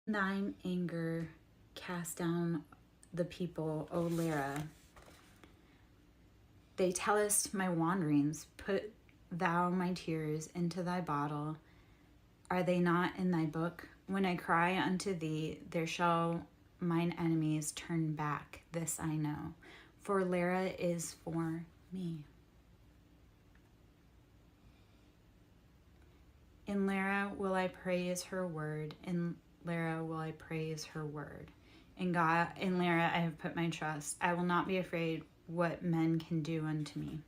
thine anger cast down the people, O Lara. They tellest my wanderings. Put thou my tears into thy bottle. Are they not in thy book? When I cry unto thee, there shall mine enemies turn back. This I know, for Lara is for me. In Lara will I praise her word. In Lara will I praise her word. In God, in Lara I have put my trust. I will not be afraid what men can do unto me.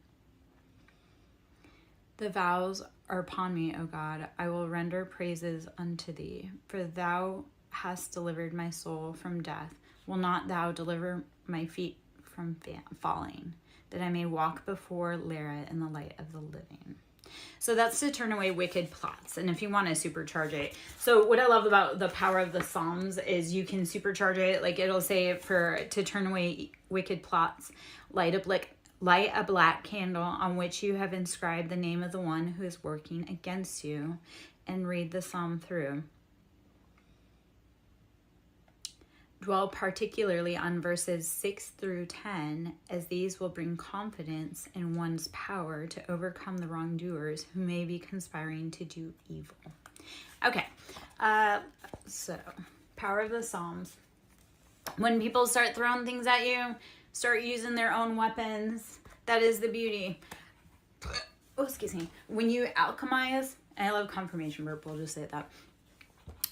The vows are upon me, O God. I will render praises unto thee, for thou hast delivered my soul from death. Will not thou deliver my feet from falling, that I may walk before Lara in the light of the living? So that's to turn away wicked plots. And if you want to supercharge it. So what I love about the power of the Psalms is you can supercharge it. Like it'll say to turn away wicked plots, light a black candle on which you have inscribed the name of the one who is working against you, and read the psalm through. Dwell particularly on verses 6 through 10, as these will bring confidence in one's power to overcome the wrongdoers who may be conspiring to do evil. Okay, so power of the Psalms. When people start throwing things at you, start using their own weapons. That is the beauty. Oh, excuse me. When you alchemize, and I love confirmation verb, we'll just say that.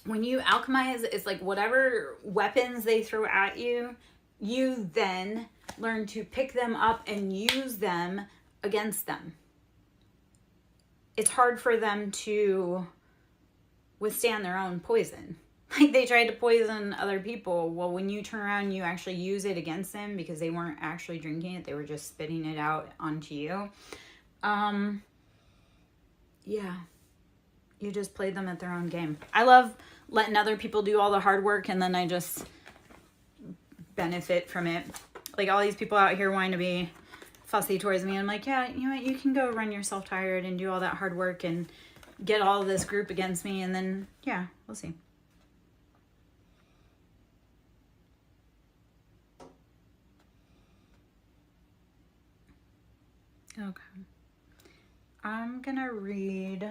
When you alchemize, it's like whatever weapons they throw at you, you then learn to pick them up and use them against them. It's hard for them to withstand their own poison. Like they tried to poison other people. Well, when you turn around, you actually use it against them because they weren't actually drinking it. They were just spitting it out onto you. Yeah. You just played them at their own game. I love letting other people do all the hard work and then I just benefit from it. Like all these people out here wanting to be fussy towards me. I'm like, yeah, you know what? You can go run yourself tired and do all that hard work and get all this group against me. And then, yeah, we'll see. Okay. I'm going to read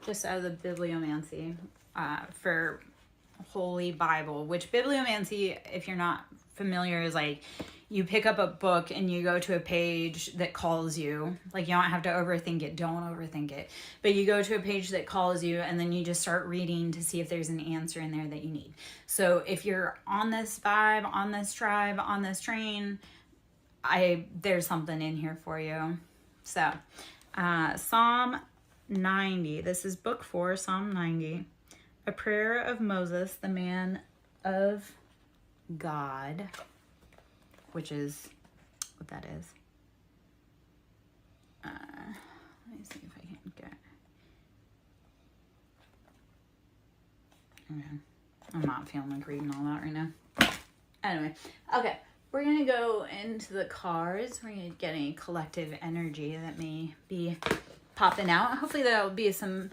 just out of the bibliomancy for Holy Bible, which bibliomancy, if you're not familiar, is like you pick up a book and you go to a page that calls you. Like you don't have to overthink it. Don't overthink it. But you go to a page that calls you and then you just start reading to see if there's an answer in there that you need. So if you're on this vibe, on this tribe, on this train, there's something in here for you. So Psalm 90. This is book 4, Psalm 90. A prayer of Moses, the man of God, which is what that is. Let me see if I can get. Okay. I'm not feeling like reading all that right now. Anyway, okay. We're going to go into the cards. We're going to get a collective energy that may be popping out. Hopefully there'll be some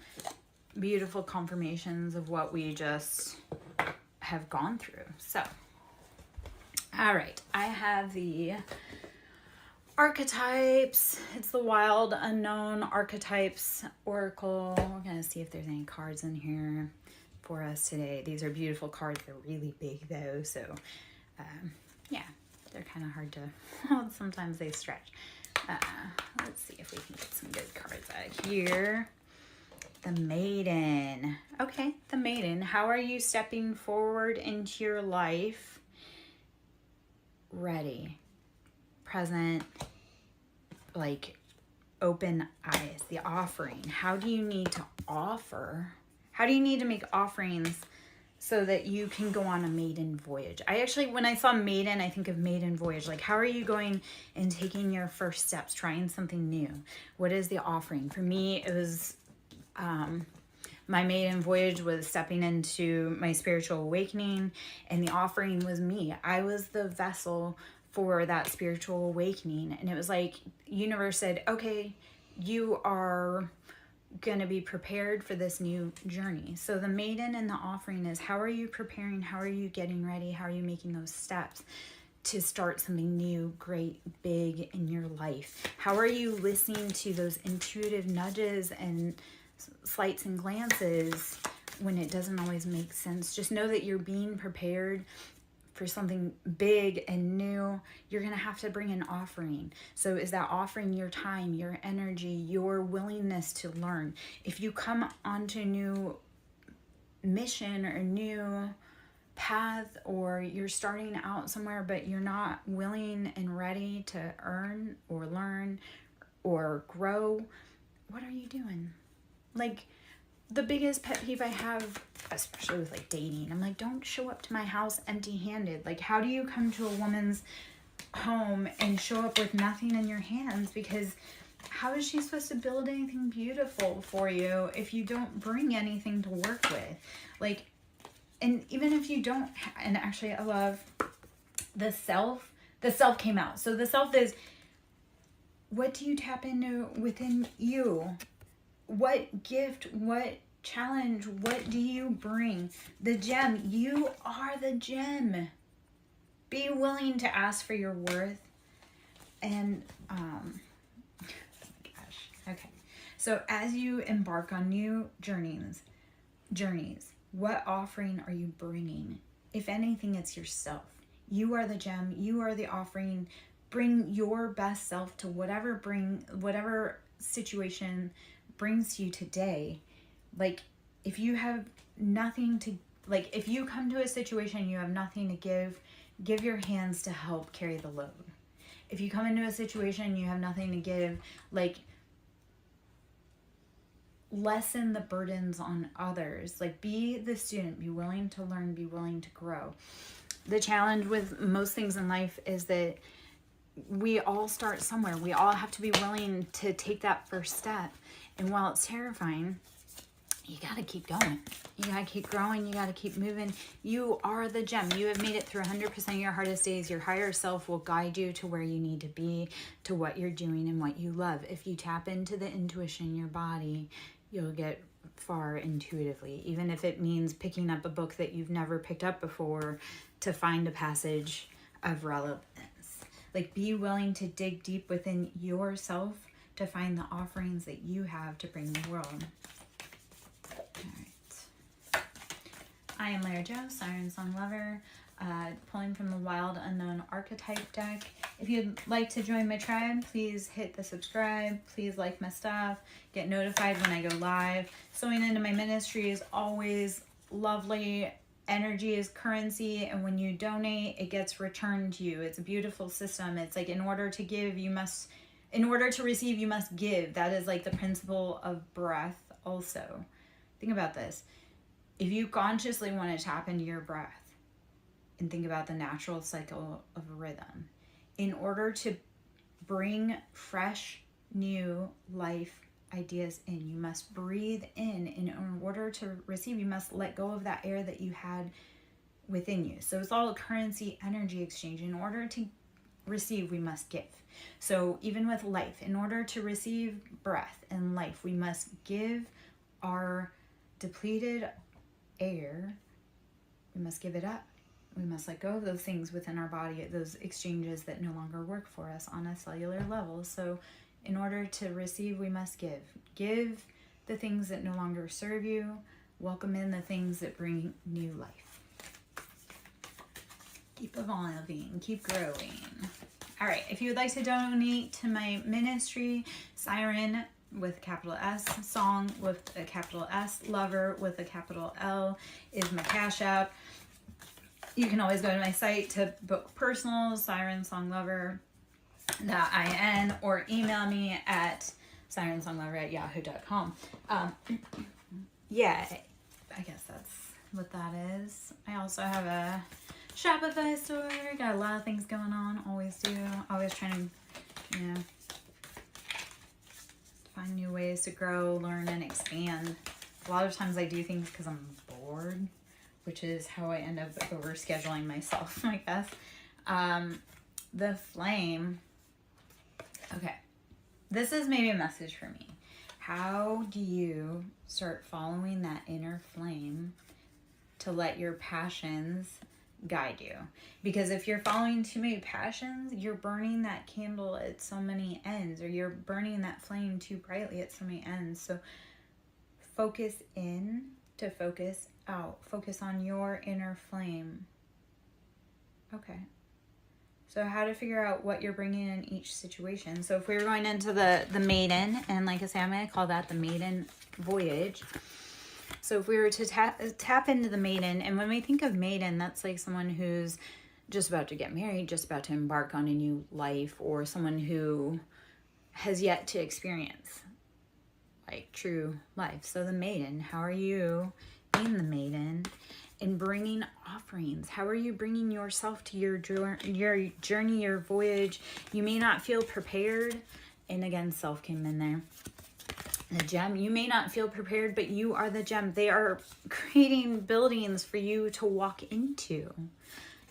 beautiful confirmations of what we just have gone through. So, all right. I have the archetypes. It's the Wild Unknown Archetypes Oracle. We're going to see if there's any cards in here for us today. These are beautiful cards. They're really big though. So, yeah. They're kind of hard to, sometimes they stretch. Let's see if we can get some good cards out here. The Maiden. Okay, the Maiden. How are you stepping forward into your life? Ready. Present. Like open eyes. The offering. How do you need to offer? How do you need to make offerings so that you can go on a maiden voyage? I actually, when I saw maiden, I think of maiden voyage. Like, how are you going and taking your first steps, trying something new? What is the offering? For me, it was, my maiden voyage was stepping into my spiritual awakening, and the offering was me. I was the vessel for that spiritual awakening. And it was like, universe said, okay, you are going to be prepared for this new journey. So the maiden and the offering is, how are you preparing? How are you getting ready? How are you making those steps to start something new, great, big in your life? How are you listening to those intuitive nudges and slights and glances when it doesn't always make sense? Just know that you're being prepared for something big and new. You're going to have to bring an offering. So is that offering your time, your energy, your willingness to learn? If you come onto a new mission or a new path, or you're starting out somewhere but you're not willing and ready to earn or learn or grow, what are you doing? Like, the biggest pet peeve I have, especially with like dating, I'm like, don't show up to my house empty-handed. Like, how do you come to a woman's home and show up with nothing in your hands? Because how is she supposed to build anything beautiful for you if you don't bring anything to work with? Like, and even if you don't, and actually I love the self came out. So the self is, what do you tap into within you? What gift, what challenge, what do you bring? The gem, you are the gem. Be willing to ask for your worth. And, gosh, okay. So as you embark on new journeys, what offering are you bringing? If anything, it's yourself. You are the gem, you are the offering. Bring your best self to whatever situation brings to you today. Like, if you have nothing to, like, if you come to a situation you have nothing to give your hands to help carry the load. If you come into a situation you have nothing to give, like, lessen the burdens on others. Like, be the student, be willing to learn, be willing to grow. The challenge with most things in life is that we all start somewhere. We all have to be willing to take that first step. And while it's terrifying, you got to keep going. You got to keep growing. You got to keep moving. You are the gem. You have made it through 100% of your hardest days. Your higher self will guide you to where you need to be, to what you're doing and what you love. If you tap into the intuition in your body, you'll get far intuitively, even if it means picking up a book that you've never picked up before to find a passage of relevance. Like, be willing to dig deep within yourself to find the offerings that you have to bring the world. All right. I am Lara Joe, SirenSong lover, pulling from the Wild Unknown Archetype deck. If you'd like to join my tribe, please hit the subscribe. Please like my stuff. Get notified when I go live. Sewing into my ministry is always lovely. Energy is currency, and when you donate, it gets returned to you. It's a beautiful system. It's like, in order to receive, you must give. That is like the principle of breath also. Think about this. If you consciously want to tap into your breath and think about the natural cycle of a rhythm, in order to bring fresh, new life ideas in, you must breathe in. In order to receive, you must let go of that air that you had within you. So it's all a currency energy exchange. In order to receive, we must give. So even with life, in order to receive breath and life, we must give our depleted air. We must give it up. We must let go of those things within our body, those exchanges that no longer work for us on a cellular level. So in order to receive, we must give. Give the things that no longer serve you. Welcome in the things that bring new life. Keep evolving, keep growing. All right, if you would like to donate to my ministry, Siren with a capital S, Song with a capital S, Lover with a capital L is my Cash App. You can always go to my site to book personal, SirenSongLover.in, or email me at SirenSongLover@yahoo.com. Yeah, I guess that's what that is. I also have a Shopify store. Got a lot of things going on. Always do. Always trying to, find new ways to grow, learn, and expand. A lot of times I do things because I'm bored, which is how I end up overscheduling myself, I guess. The flame. Okay. This is maybe a message for me. How do you start following that inner flame to let your passions guide you? Because if you're following too many passions, you're burning that candle at so many ends, or you're burning that flame too brightly at so many ends. So focus in to focus out. Focus on your inner flame. Okay. So how to figure out what you're bringing in each situation. So if we were going into the maiden, and like I say, I'm going to call that the maiden voyage. So if we were to tap into the maiden, and when we think of maiden, that's like someone who's just about to get married, just about to embark on a new life, or someone who has yet to experience like true life. So the maiden, how are you being the maiden and bringing offerings? How are you bringing yourself to your journey, your voyage? You may not feel prepared. And again, self came in there. The gem, you may not feel prepared, but you are the gem. They are creating buildings for you to walk into.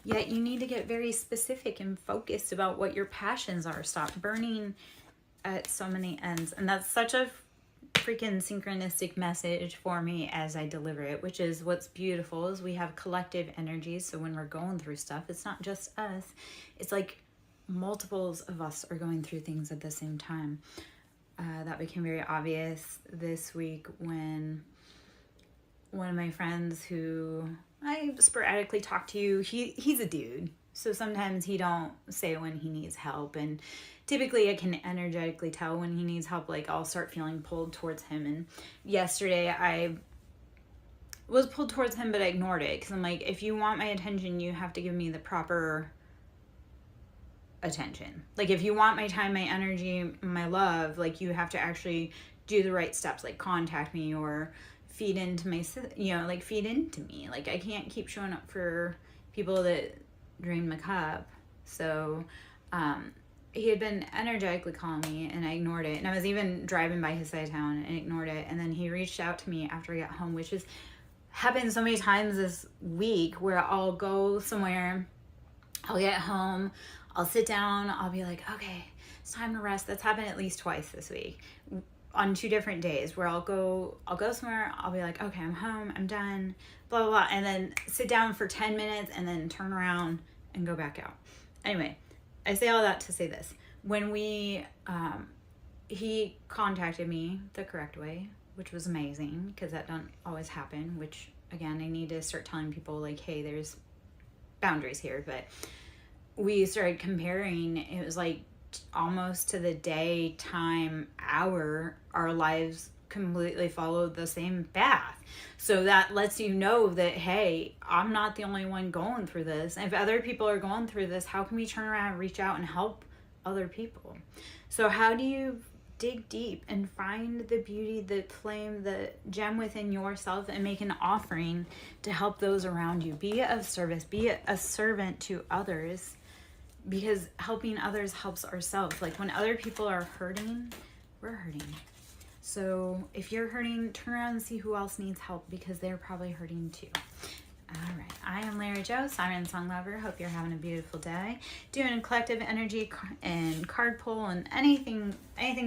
Yet you need to get very specific and focused about what your passions are. Stop burning at so many ends. And that's such a freaking synchronistic message for me as I deliver it, which is what's beautiful is we have collective energies. So when we're going through stuff, it's not just us. It's like multiples of us are going through things at the same time. That became very obvious this week when one of my friends who I sporadically talk to, he's a dude. So sometimes he don't say when he needs help. And typically I can energetically tell when he needs help. Like I'll start feeling pulled towards him. And yesterday I was pulled towards him, but I ignored it. Because I'm like, if you want my attention, you have to give me the proper attention. Like if you want my time, my energy, my love, like you have to actually do the right steps, like contact me or feed into my, like feed into me. Like I can't keep showing up for people that drain my cup. So he had been energetically calling me and I ignored it. And I was even driving by his side of town and ignored it. And then he reached out to me after I got home, which has happened so many times this week where I'll go somewhere, I'll get home, I'll sit down, I'll be like, okay, it's time to rest. That's happened at least twice this week on 2 different days where I'll go somewhere, I'll be like, okay, I'm home, I'm done, blah, blah, blah, and then sit down for 10 minutes and then turn around and go back out. Anyway, I say all that to say this. When he contacted me the correct way, which was amazing because that doesn't always happen, which again, I need to start telling people like, hey, there's boundaries here. But we started comparing. It was like almost to the day, time, hour, our lives completely followed the same path. So that lets you know that, hey, I'm not the only one going through this. And if other people are going through this, how can we turn around and reach out and help other people? So how do you dig deep and find the beauty, the flame, the gem within yourself and make an offering to help those around you? Be of service, be a servant to others, because helping others helps ourselves. Like when other people are hurting, we're hurting. So if you're hurting, turn around and see who else needs help because they're probably hurting too. All right. I am Larry Joe, SirenSong lover. Hope you're having a beautiful day. Doing a collective energy and card pull and anything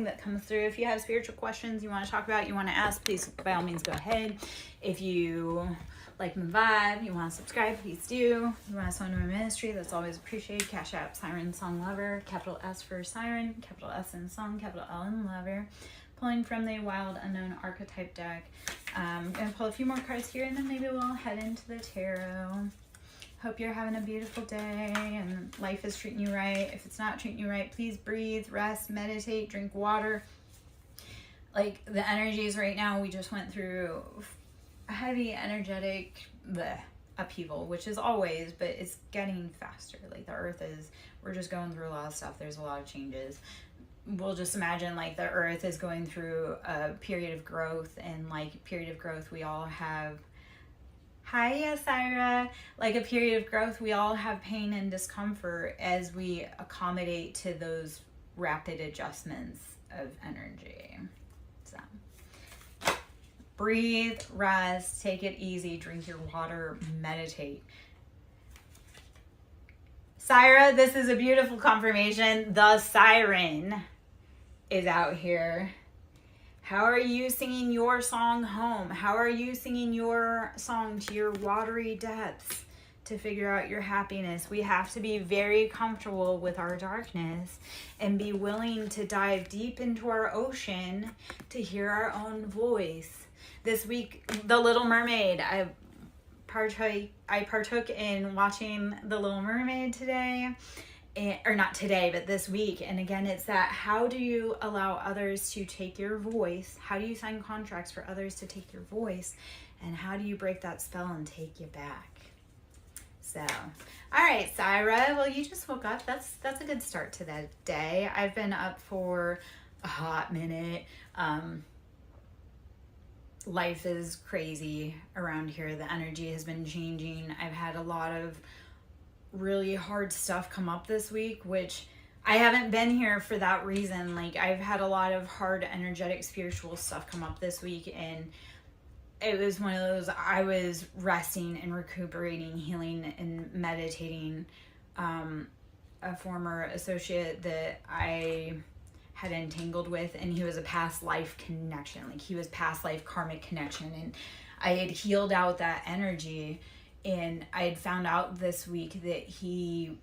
that comes through. If you have spiritual questions you want to talk about, you want to ask, please by all means go ahead. If you like my vibe, you want to subscribe, please do. You want to sign to my ministry, that's always appreciated. Cash App, SirenSong lover, capital S for Siren, capital S in Song, capital L in Lover. Pulling from the Wild Unknown Archetype deck. I'm going to pull a few more cards here and then maybe we'll head into the tarot. Hope you're having a beautiful day and life is treating you right. If it's not treating you right, please breathe, rest, meditate, drink water. Like the energies right now, we just went through a heavy energetic upheaval, which is always, but it's getting faster. Like the earth is, we're just going through a lot of stuff. There's a lot of changes. We'll just imagine like the earth is going through a period of growth, and like period of growth we all have, hi Syra, like a period of growth we all have pain and discomfort as we accommodate to those rapid adjustments of energy. So breathe, rest, take it easy, drink your water, meditate. Syra, this is a beautiful confirmation. The siren is out here. How are you singing your song home? How are you singing your song to your watery depths to figure out your happiness? We have to be very comfortable with our darkness and be willing to dive deep into our ocean to hear our own voice. This week, The Little Mermaid. I partook in watching The Little Mermaid today. Or not today, but this week. And again, it's that, how do you allow others to take your voice? How do you sign contracts for others to take your voice? And how do you break that spell and take you back? So, all right, Syra, well, you just woke up. That's a good start to that day. I've been up for a hot minute. Life is crazy around here. The energy has been changing. I've had a lot of really hard stuff come up this week, which I haven't been here for that reason. Like, I've had a lot of hard, energetic, spiritual stuff come up this week, and it was one of those, I was resting and recuperating, healing and meditating. A former associate that I had entangled with, and he was a past life connection. Like, he was past life karmic connection, and I had healed out that energy. And I had found out this week that he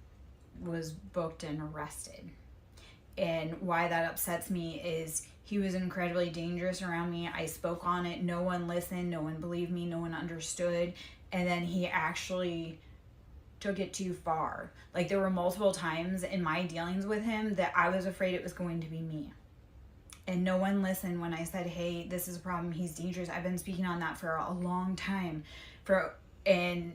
was booked and arrested. And why that upsets me is he was incredibly dangerous around me. I spoke on it. No one listened. No one believed me. No one understood. And then he actually took it too far. Like, there were multiple times in my dealings with him that I was afraid it was going to be me. And no one listened when I said, hey, this is a problem. He's dangerous. I've been speaking on that for a long time. And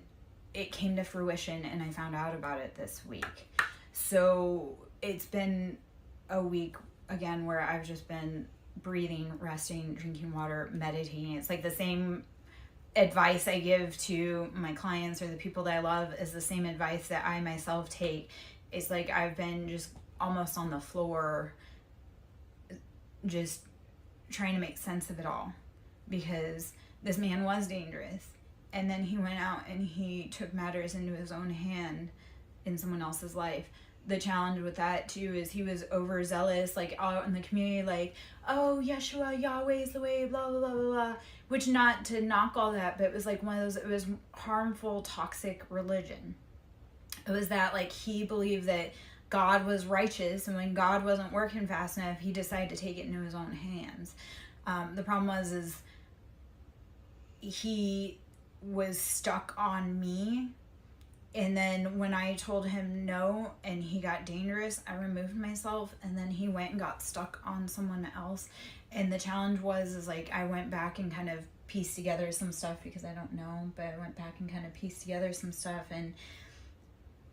it came to fruition, and I found out about it this week. So it's been a week, again, where I've just been breathing, resting, drinking water, meditating. It's like the same advice I give to my clients or the people that I love is the same advice that I myself take. It's like I've been just almost on the floor, just trying to make sense of it all, because this man was dangerous. And then he went out and he took matters into his own hand in someone else's life. The challenge with that too is he was overzealous, like out in the community, like, oh, Yeshua, Yahweh is the way, blah, blah, blah, blah, blah. Which, not to knock all that, but it was like one of those, it was harmful, toxic religion. It was that, like, he believed that God was righteous, and when God wasn't working fast enough, he decided to take it into his own hands. The problem is he was stuck on me, and then when I told him no and he got dangerous, I removed myself, and then he went and got stuck on someone else. And the challenge is like, I went back and kind of pieced together some stuff, because I don't know, but I went back and kind of pieced together some stuff. And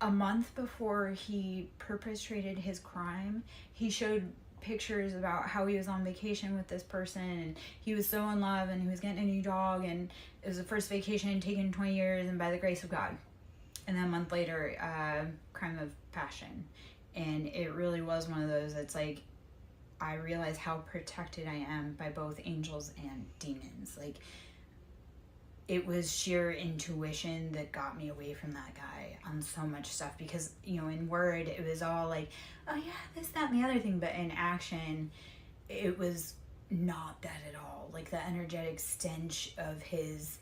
a month before he perpetrated his crime, he showed pictures about how he was on vacation with this person, and he was so in love, and he was getting a new dog, and it was the first vacation taken in 20 years, and by the grace of God. And then a month later, crime of passion. And it really was one of those, it's like, I realized how protected I am by both angels and demons. Like, it was sheer intuition that got me away from that guy on so much stuff, because, you know, in word, it was all like, oh yeah, this, that, and the other thing, but in action, it was not that at all. Like, the energetic stench of his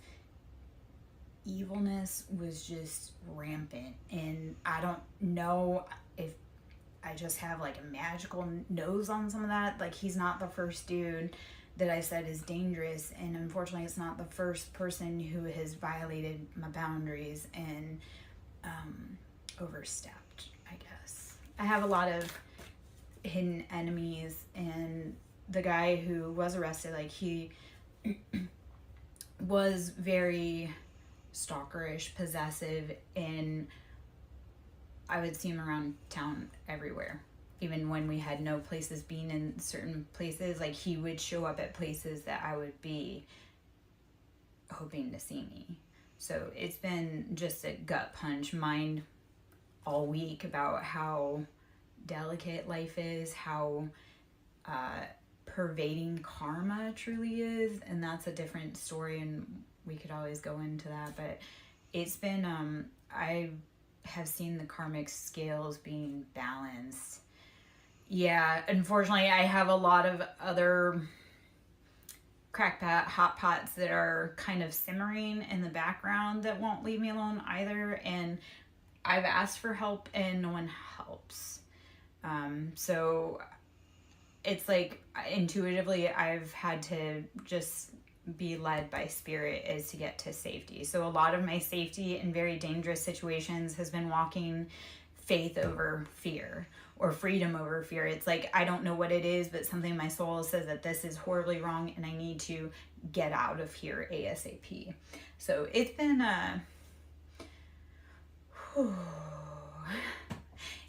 evilness was just rampant, and I don't know if I just have like a magical nose on some of that. Like, he's not the first dude that I said is dangerous, and unfortunately it's not the first person who has violated my boundaries and overstepped, I guess. I have a lot of hidden enemies, and the guy who was arrested, like, he was very stalkerish, possessive, and I would see him around town everywhere. Even when we had no places being in certain places, like, he would show up at places that I would be hoping to see me. So it's been just a gut punch mind all week about how delicate life is, how pervading karma truly is, and that's a different story, and we could always go into that. But it's been I have seen the karmic scales being balanced. Yeah, unfortunately, I have a lot of other hot pots that are kind of simmering in the background that won't leave me alone either. And I've asked for help and no one helps. So it's like intuitively I've had to just be led by spirit is to get to safety. So a lot of my safety in very dangerous situations has been walking faith over fear or freedom over fear. It's like, I don't know what it is, but something in my soul says that this is horribly wrong and I need to get out of here ASAP. So it's been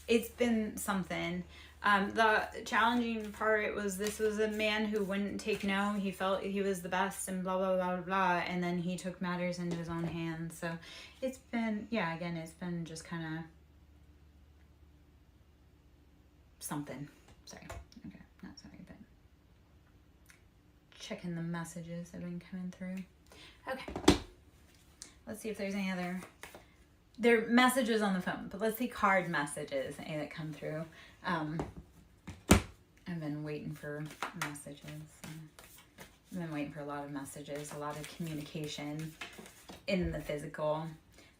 it's been something. The challenging part was this was a man who wouldn't take no. He felt he was the best and blah, blah, blah, blah, blah. And then he took matters into his own hands. So it's been, yeah, again, it's been just kind of something. Sorry. Okay, not sorry, but checking the messages that have been coming through. Okay. Let's see if there's any other... There are messages on the phone, but let's see card messages that come through. I've been waiting for messages. I've been waiting for a lot of messages, a lot of communication in the physical.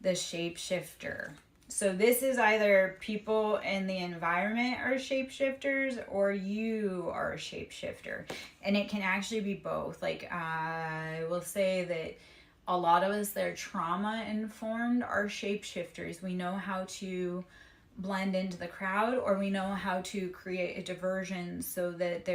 The shapeshifter. So this is either people in the environment are shapeshifters or you are a shapeshifter. And it can actually be both. Like I will say that a lot of us that are trauma informed are shapeshifters. We know how to blend into the crowd, or we know how to create a diversion so that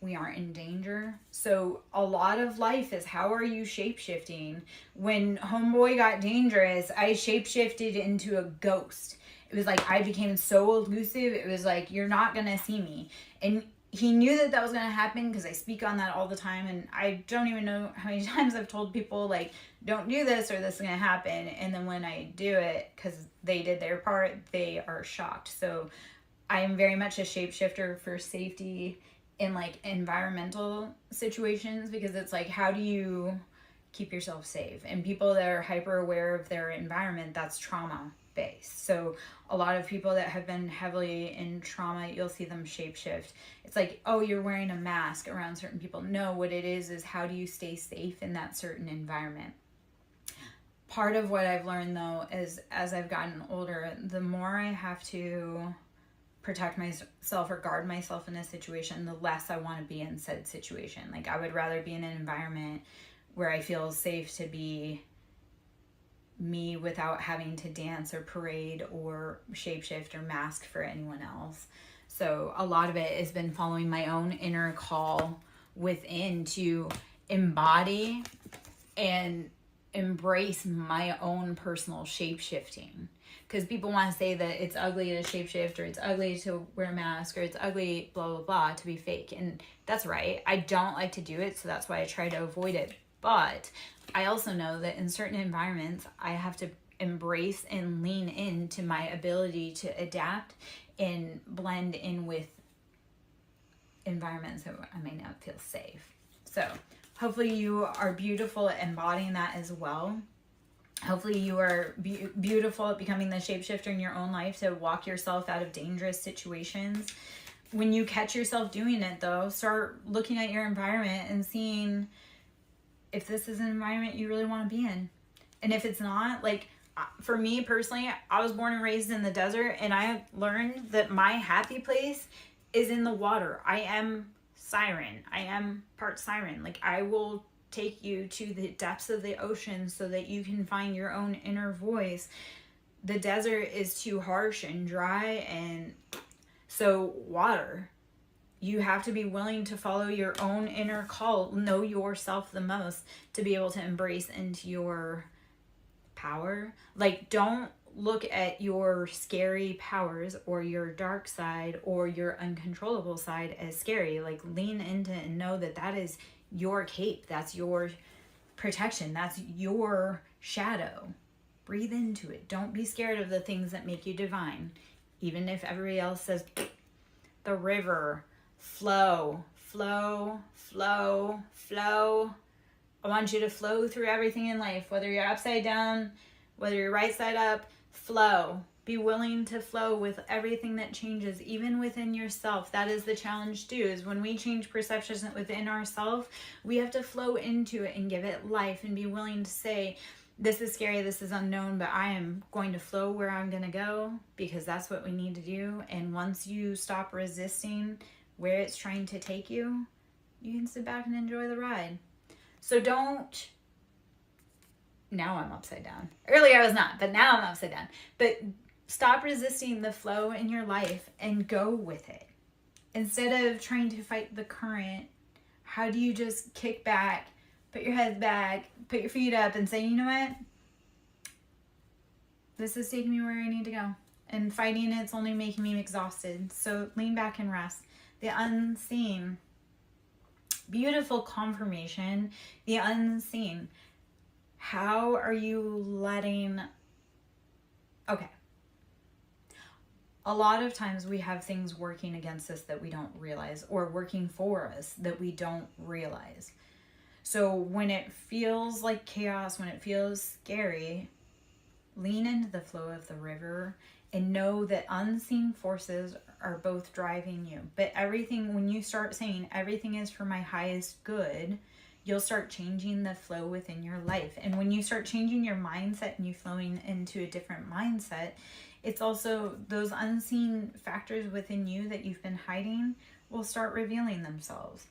we aren't in danger. So a lot of life is, how are you shapeshifting? When homeboy got dangerous, I shapeshifted into a ghost. It was like I became so elusive. It was like, you're not gonna see me. And he knew that that was going to happen because I speak on that all the time. And I don't even know how many times I've told people, like, don't do this or this is going to happen. And then when I do it, because they did their part, they are shocked. So I am very much a shapeshifter for safety in, like, environmental situations, because it's like, how do you keep yourself safe? And people that are hyper aware of their environment, that's trauma based. So a lot of people that have been heavily in trauma, you'll see them shapeshift. It's like, oh, you're wearing a mask around certain people. No, what it is how do you stay safe in that certain environment? Part of what I've learned though is, as I've gotten older, the more I have to protect myself or guard myself in a situation, the less I want to be in said situation. Like I would rather be in an environment where I feel safe to be me without having to dance or parade or shapeshift or mask for anyone else. So a lot of it has been following my own inner call within to embody and embrace my own personal shapeshifting. Because people want to say that it's ugly to shapeshift, or it's ugly to wear a mask, or it's ugly blah blah blah to be fake. And that's right, I don't like to do it, so that's why I try to avoid it. But I also know that in certain environments, I have to embrace and lean into my ability to adapt and blend in with environments that I may not feel safe. So hopefully you are beautiful at embodying that as well. Hopefully you are beautiful at becoming the shapeshifter in your own life to walk yourself out of dangerous situations. When you catch yourself doing it though, start looking at your environment and seeing if this is an environment you really want to be in. And if it's not, like for me personally, I was born and raised in the desert, and I learned that my happy place is in the water. I am siren. I am part siren. Like I will take you to the depths of the ocean so that you can find your own inner voice. The desert is too harsh and dry, and so water. You have to be willing to follow your own inner call, know yourself the most to be able to embrace into your power. Like, don't look at your scary powers or your dark side or your uncontrollable side as scary. Like, lean into it and know that that is your cape. That's your protection. That's your shadow. Breathe into it. Don't be scared of the things that make you divine. Even if everybody else says, the river, flow, flow, flow, flow. I want you to flow through everything in life, whether you're upside down, whether you're right side up, Flow. Be willing to flow with everything that changes, even within yourself. That is the challenge too, is when we change perceptions within ourselves, we have to flow into it and give it life and be willing to say, this is scary, this is unknown, but I am going to flow where I'm going to go, because that's what we need to do. And once you stop resisting where it's trying to take you, you can sit back and enjoy the ride. So don't, now I'm upside down. Earlier I was not, but now I'm upside down. But stop resisting the flow in your life and go with it. Instead of trying to fight the current, how do you just kick back, put your head back, put your feet up and say, you know what? This is taking me where I need to go. And fighting it's only making me exhausted. So lean back and rest. The unseen. Beautiful confirmation. The unseen. How are you letting... Okay. A lot of times we have things working against us that we don't realize, or working for us that we don't realize. So when it feels like chaos, when it feels scary, lean into the flow of the river and know that unseen forces are both driving you. But everything, when you start saying everything is for my highest good, you'll start changing the flow within your life. And when you start changing your mindset and you flowing into a different mindset, it's also those unseen factors within you that you've been hiding will start revealing themselves.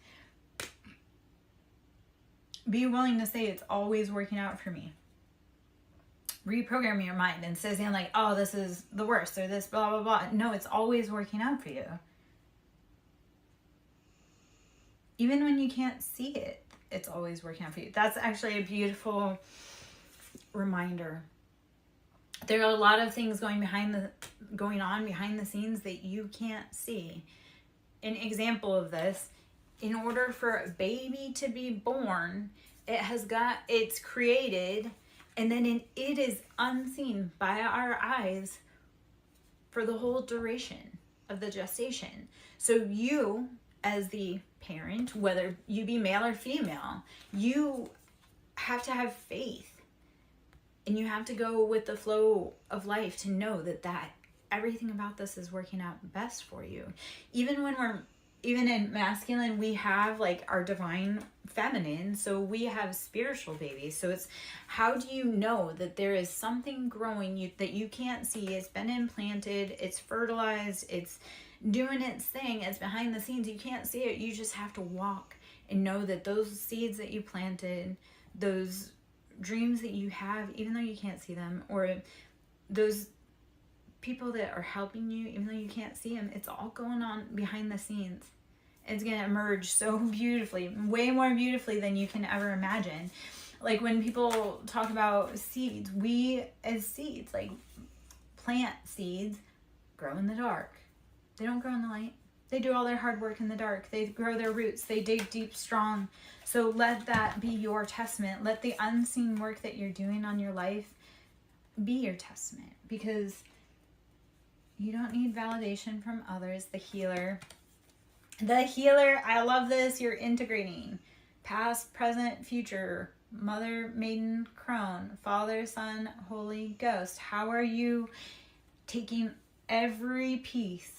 Be willing to say it's always working out for me. Reprogram your mind and say saying like, oh, this is the worst, or this blah, blah, blah. No, it's always working out for you. Even when you can't see it, it's always working out for you. That's actually a beautiful reminder. There are a lot of things going on behind the scenes that you can't see. An example of this, in order for a baby to be born, it's created, and then it is unseen by our eyes for the whole duration of the gestation. So you, as the parent, whether you be male or female, you have to have faith. And you have to go with the flow of life to know that everything about this is working out best for you. Even in masculine, we have like our divine feminine, so we have spiritual babies. So it's, how do you know that there is something growing that you can't see? It's been implanted, it's fertilized, it's doing its thing, it's behind the scenes. You can't see it. You just have to walk and know that those seeds that you planted, those dreams that you have, even though you can't see them, or those people that are helping you, even though you can't see them, it's all going on behind the scenes. It's going to emerge so beautifully, way more beautifully than you can ever imagine. Like when people talk about seeds, we as seeds, like plant seeds, grow in the dark. They don't grow in the light. They do all their hard work in the dark. They grow their roots. They dig deep, strong. So let that be your testament. Let the unseen work that you're doing on your life be your testament, because you don't need validation from others. The healer, I love this. You're integrating past, present, future, mother, maiden, crone, Father, Son, Holy Ghost. How are you taking every piece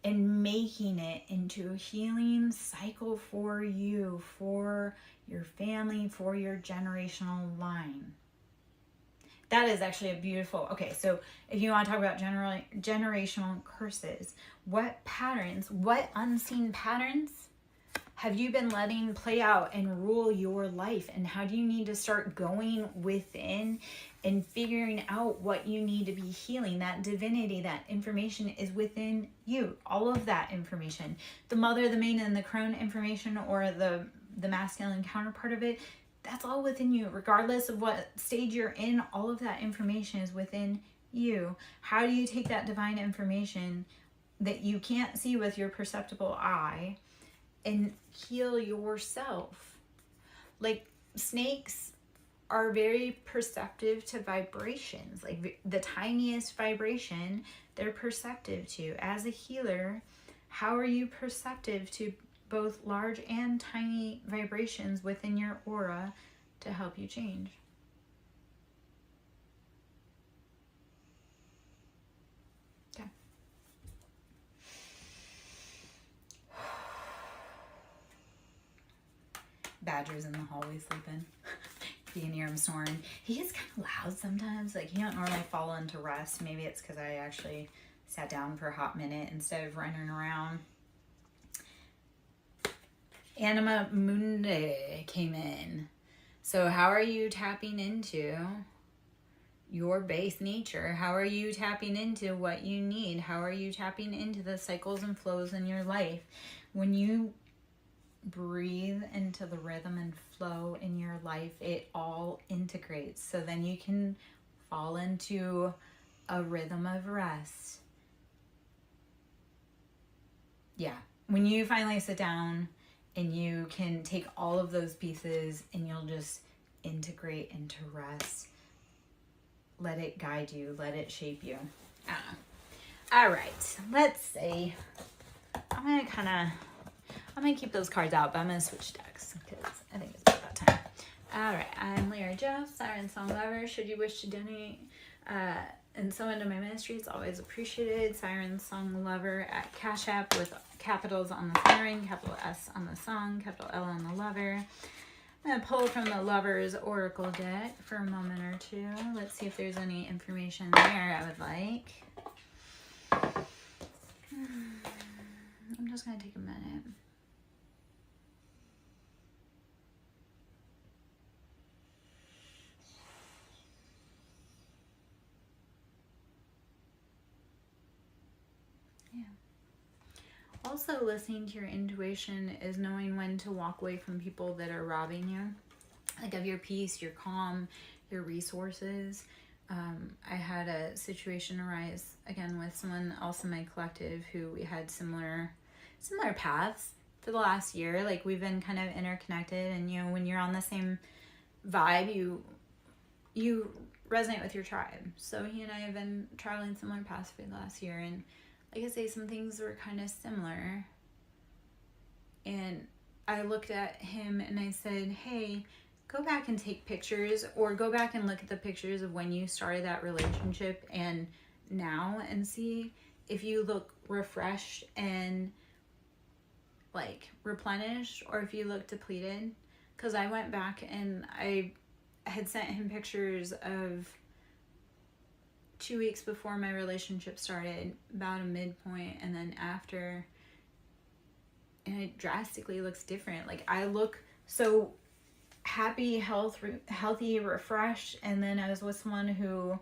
and making it into a healing cycle for you, for your family, for your generational line? That is actually a beautiful... Okay, so if you want to talk about generational curses, what patterns, what unseen patterns have you been letting play out and rule your life? And how do you need to start going within and figuring out what you need to be healing? That divinity, that information is within you. All of that information. The mother, the maiden, and the crone information, or the masculine counterpart of it, that's all within you. Regardless of what stage you're in, all of that information is within you. How do you take that divine information that you can't see with your perceptible eye and heal yourself? Like snakes are very perceptive to vibrations. Like the tiniest vibration, they're perceptive to. As a healer, how are you perceptive to both large and tiny vibrations within your aura to help you change? Badger's in the hallway sleeping. You can hear him snoring. He gets kind of loud sometimes. Like, he don't normally fall into rest. Maybe it's because I actually sat down for a hot minute instead of running around. Anima Mundi came in. So how are you tapping into your base nature? How are you tapping into what you need? How are you tapping into the cycles and flows in your life? When you breathe into the rhythm and flow in your life, it all integrates. So then you can fall into a rhythm of rest. Yeah. When you finally sit down and you can take all of those pieces and you'll just integrate into rest. Let it guide you. Let it shape you. All right. Let's see. I'm going to keep those cards out, but I'm going to switch decks because I think it's about that time. All right. I'm Lyra Joe, SirenSong lover. Should you wish to donate and so into my ministry, it's always appreciated. SirenSong lover at Cash App with capitals on the siren, capital S on the song, capital L on the lover. I'm going to pull from the Lover's Oracle deck for a moment or two. Let's see if there's any information there I would like. I'm just going to take a minute. Yeah. Also, listening to your intuition is knowing when to walk away from people that are robbing you, like of your peace, your calm, your resources. I had a situation arise again with someone else in my collective who we had similar paths for the last year. Like, we've been kind of interconnected, and you know, when you're on the same vibe, you resonate with your tribe. So he and I have been traveling similar paths for the last year, and like I say, some things were kind of similar. And I looked at him and I said, hey, go back and take pictures, or go back and look at the pictures of when you started that relationship and now, and see if you look refreshed and like replenished, or if you look depleted. Because I went back and I had sent him pictures of 2 weeks before my relationship started, about a midpoint, and then after, and it drastically looks different. Like, I look so happy, healthy, refreshed, and then I was with someone who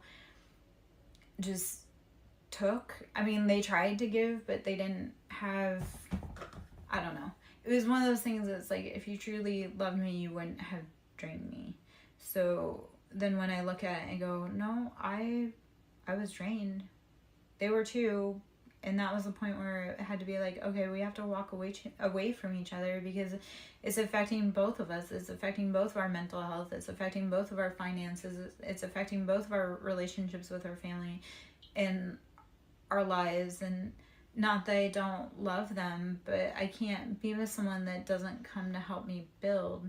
just took. I mean, they tried to give, but they didn't have, I don't know. It was one of those things that's like, if you truly loved me, you wouldn't have drained me. So then when I look at it, I go, no, I was drained. They were too. And that was the point where it had to be like, okay, we have to walk away from each other, because it's affecting both of us. It's affecting both of our mental health. It's affecting both of our finances. It's affecting both of our relationships with our family and our lives. And not that I don't love them, but I can't be with someone that doesn't come to help me build,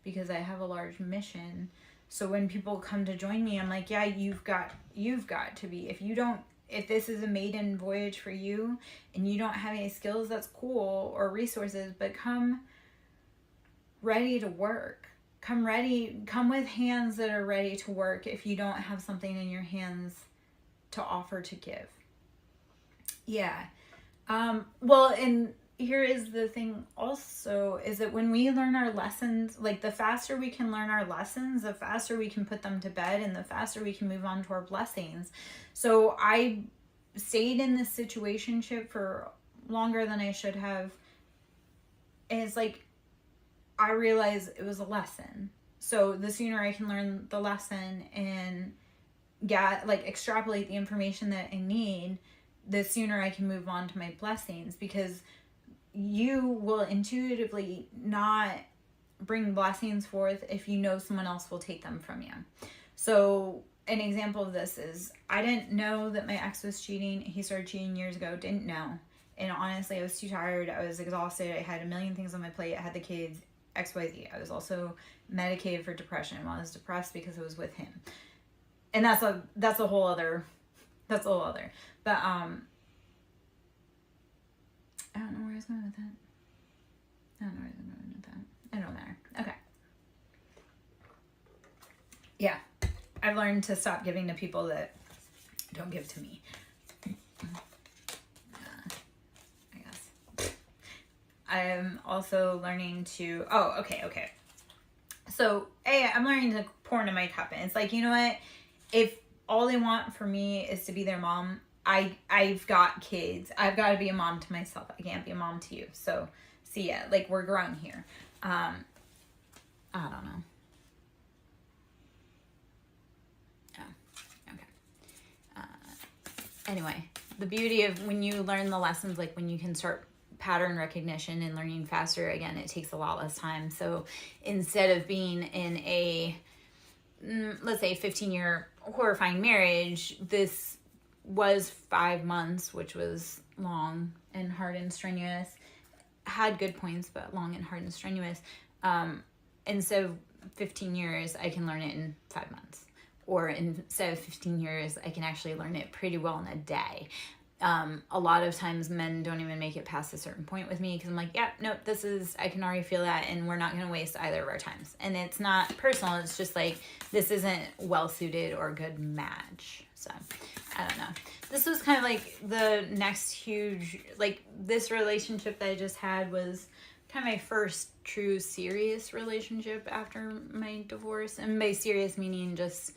because I have a large mission. So when people come to join me, I'm like, yeah, you've got to be. If this is a maiden voyage for you and you don't have any skills, that's cool, or resources, but come ready to work. Come with hands that are ready to work if you don't have something in your hands to offer to give. Yeah. Well, and here is the thing also, is that when we learn our lessons, like, the faster we can learn our lessons, the faster we can put them to bed, and the faster we can move on to our blessings. So I stayed in this situationship for longer than I should have. And it's like, I realized it was a lesson. So the sooner I can learn the lesson and extrapolate the information that I need, the sooner I can move on to my blessings, because you will intuitively not bring blessings forth if you know someone else will take them from you. So an example of this is, I didn't know that my ex was cheating. He started cheating years ago. Didn't know. And honestly, I was too tired. I was exhausted. I had a million things on my plate. I had the kids, XYZ. I was also medicated for depression. Well, I was depressed because I was with him. And that's a whole other. But I don't know where I was going with that. It don't matter. Okay. Yeah. I've learned to stop giving to people that don't give to me. I guess. I'm also learning to, okay. So, I'm learning to pour into my cup. And it's like, you know what? If all they want for me is to be their mom, I've got kids. I've got to be a mom to myself. I can't be a mom to you. So, see ya. Like, we're grown here. I don't know. Oh, okay. Anyway, the beauty of when you learn the lessons, like when you can start pattern recognition and learning faster, again, it takes a lot less time. So instead of being in a, let's say, 15-year horrifying marriage, this was 5 months, which was long and hard and strenuous. Had good points, but long and hard and strenuous. Instead of 15 years, I can learn it in 5 months. Or instead of 15 years, I can actually learn it pretty well in a day. A lot of times men don't even make it past a certain point with me because I'm like, yeah, nope, I can already feel that, and we're not going to waste either of our times. And it's not personal. It's just like, this isn't well suited or a good match. So I don't know. This was kind of like the next huge, like this relationship that I just had was kind of my first true serious relationship after my divorce. And by serious meaning just,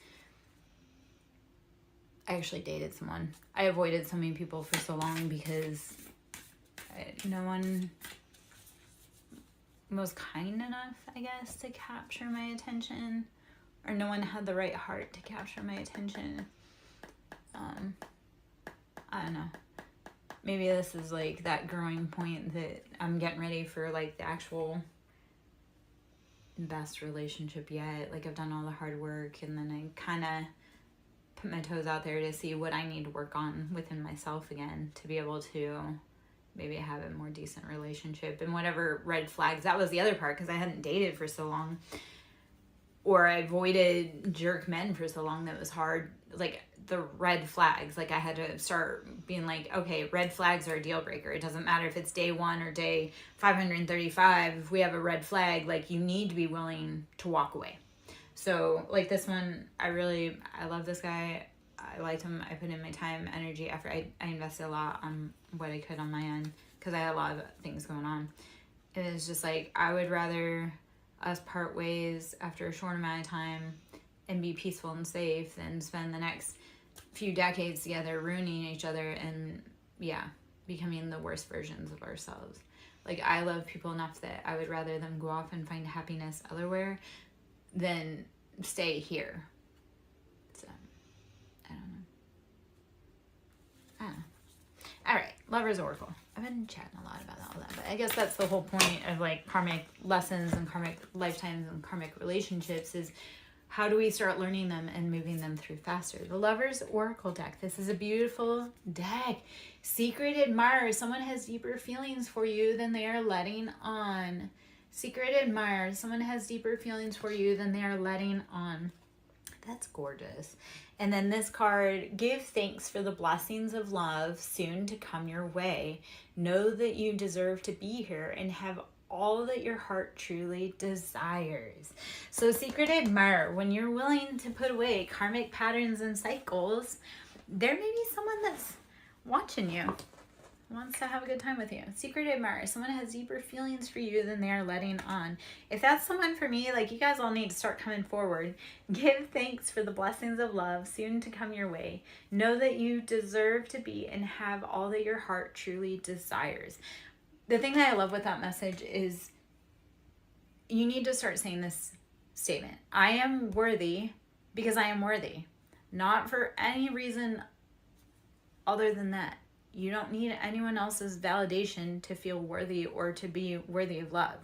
I actually dated someone. I avoided so many people for so long because no one was kind enough, I guess, to capture my attention. Or no one had the right heart to capture my attention. I don't know. Maybe this is like that growing point that I'm getting ready for, like the actual best relationship yet. Like I've done all the hard work, and then I kind of put my toes out there to see what I need to work on within myself again to be able to maybe have a more decent relationship. And whatever red flags, that was the other part, because I hadn't dated for so long, or I avoided jerk men for so long that it was hard. Like the red flags, like I had to start being like, okay, red flags are a deal breaker. It doesn't matter if it's day 1 or day 535. If we have a red flag, like you need to be willing to walk away. So like this one, I love this guy. I liked him. I put in my time, energy, effort. I invested a lot on what I could on my end because I had a lot of things going on. And it's just like, I would rather us part ways after a short amount of time and be peaceful and safe than spend the next few decades together ruining each other and becoming the worst versions of ourselves. Like I love people enough that I would rather them go off and find happiness elsewhere than stay here. So I don't know. All right, Lover's Oracle. I've been chatting a lot about all that, but I guess that's the whole point of like karmic lessons and karmic lifetimes and karmic relationships is how do we start learning them and moving them through faster? The Lover's Oracle deck. This is a beautiful deck. Secret admirer. Someone has deeper feelings for you than they are letting on. Secret admirer. Someone has deeper feelings for you than they are letting on. That's gorgeous. And then this card, give thanks for the blessings of love soon to come your way. Know that you deserve to be here and have all that your heart truly desires. So secret admirer, when you're willing to put away karmic patterns and cycles, there may be someone that's watching you, wants to have a good time with you. Secret admirer, someone has deeper feelings for you than they are letting on. If that's someone for me, like you guys all need to start coming forward. Give thanks for the blessings of love soon to come your way. Know that you deserve to be and have all that your heart truly desires. The thing that I love with that message is you need to start saying this statement. I am worthy because I am worthy. Not for any reason other than that. You don't need anyone else's validation to feel worthy or to be worthy of love.